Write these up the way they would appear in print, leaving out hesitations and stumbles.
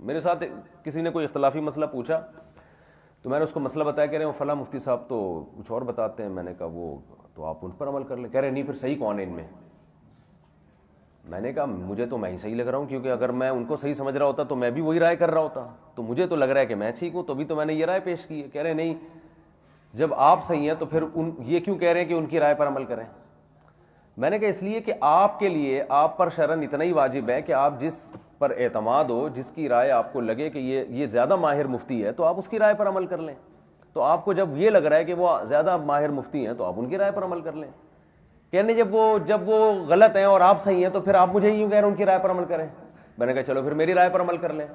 میرے ساتھ کسی نے کوئی اختلافی مسئلہ پوچھا تو میں نے اس کو مسئلہ بتایا، کہہ رہے ہیں وہ فلاں مفتی صاحب تو کچھ اور بتاتے ہیں. میں نے کہا وہ تو آپ ان پر عمل کر لیں. کہہ رہے نہیں پھر صحیح کون ہے ان میں؟ میں نے کہا مجھے تو میں ہی صحیح لگ رہا ہوں، کیونکہ اگر میں ان کو صحیح سمجھ رہا ہوتا تو میں بھی وہی رائے کر رہا ہوتا. تو مجھے تو لگ رہا ہے کہ میں ٹھیک ہوں، تو ابھی تو میں نے یہ رائے پیش کی ہے. کہہ رہے نہیں جب آپ صحیح ہیں تو پھر یہ کیوں کہہ رہے ہیں کہ ان کی رائے پر عمل کریں؟ میں نے کہا اس لیے کہ آپ کے لیے آپ پر شرعاً اتنا ہی واجب ہے کہ آپ جس پر اعتماد ہو، جس کی رائے آپ کو لگے کہ یہ زیادہ ماہر مفتی ہے، تو آپ اس کی رائے پر عمل کر لیں. تو آپ کو جب یہ لگ رہا ہے کہ وہ زیادہ ماہر مفتی ہیں تو آپ ان کی رائے پر عمل کر لیں. کہنے جب وہ غلط ہیں اور آپ صحیح ہیں تو پھر آپ مجھے یوں کہہ رہے ہیں ان کی رائے پر عمل کریں. میں نے کہا چلو پھر میری رائے پر عمل کر لیں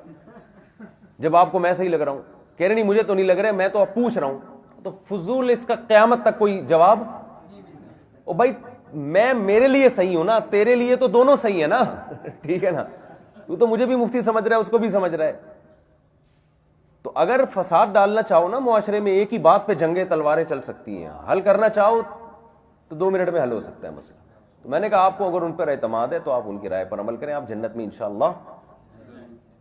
جب آپ کو میں صحیح لگ رہا ہوں. کہہ رہے نہیں مجھے تو نہیں لگ رہا، میں تو اب پوچھ رہا ہوں. تو فضول اس کا قیامت تک کوئی جواب. او بھائی میں میرے لیے صحیح ہوں نا، تیرے لیے تو دونوں صحیح ہیں نا. ٹھیک ہے نا، تو مجھے بھی مفتی سمجھ رہا ہے، اس کو بھی سمجھ رہا ہے. تو اگر فساد ڈالنا چاہو نا معاشرے میں، ایک ہی بات پہ جنگیں تلواریں چل سکتی ہیں. حل کرنا چاہو تو 2 منٹ میں حل ہو سکتا ہے مسئلہ. تو میں نے کہا آپ کو اگر ان پر اعتماد ہے تو آپ ان کی رائے پر عمل کریں، آپ جنت میں انشاءاللہ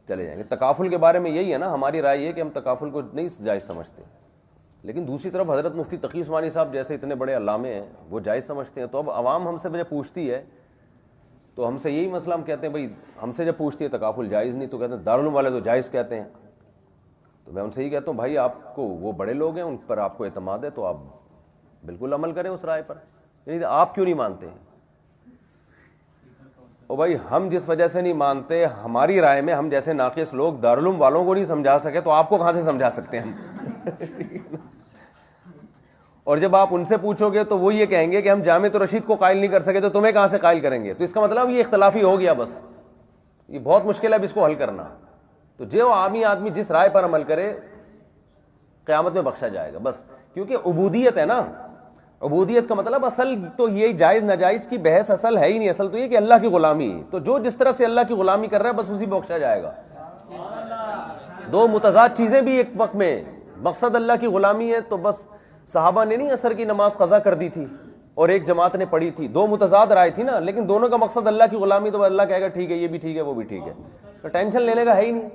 چلے جائیں گے. تکافل کے بارے میں یہی ہے نا، ہماری رائے یہ کہ ہم تکافل کو نہیں جائز سمجھتے، لیکن دوسری طرف حضرت مفتی تقی عثمانی صاحب جیسے اتنے بڑے علامے ہیں وہ جائز سمجھتے ہیں. تو اب عوام ہم سے جب پوچھتی ہے تو ہم سے یہی مسئلہ ہم کہتے ہیں بھائی ہم سے جب پوچھتی ہے تکافل جائز نہیں، تو کہتے ہیں دارالعلوم والے تو جائز کہتے ہیں. تو میں ان سے یہی کہتا ہوں بھائی آپ کو وہ بڑے لوگ ہیں، ان پر آپ کو اعتماد ہے تو آپ بالکل عمل کریں اس رائے پر. یعنی آپ کیوں نہیں مانتے ہیں؟ او بھائی ہم جس وجہ سے نہیں مانتے، ہماری رائے میں ہم جیسے ناقص لوگ دارالعلوم والوں کو نہیں سمجھا سکے تو آپ کو کہاں سے سمجھا سکتے ہیں ہم؟ اور جب آپ ان سے پوچھو گے تو وہ یہ کہیں گے کہ ہم جامع رشید کو قائل نہیں کر سکے تو تمہیں کہاں سے قائل کریں گے. تو اس کا مطلب یہ اختلافی ہو گیا. بس یہ بہت مشکل ہے اب اس کو حل کرنا. تو جو عامی آدمی جس رائے پر عمل کرے قیامت میں بخشا جائے گا. بس کیونکہ عبودیت ہے نا، عبودیت کا مطلب اصل تو یہ جائز ناجائز کی بحث اصل ہے ہی نہیں. اصل تو یہ کہ اللہ کی غلامی. تو جو جس طرح سے اللہ کی غلامی کر رہا ہے بس اسی پہ بخشا جائے گا. 2 متضاد چیزیں بھی ایک وقت میں، مقصد اللہ کی غلامی ہے تو بس صحابہ نے نہیں عصر کی نماز قضا کر دی تھی اور ایک جماعت نے پڑھی تھی، 2 متضاد رائے تھی نا، لیکن دونوں کا مقصد اللہ کی غلامی. تو اللہ کہے گا ٹھیک ہے یہ بھی ٹھیک ہے وہ بھی ٹھیک ہے. تو ٹینشن لینے کا ہے ہی نہیں.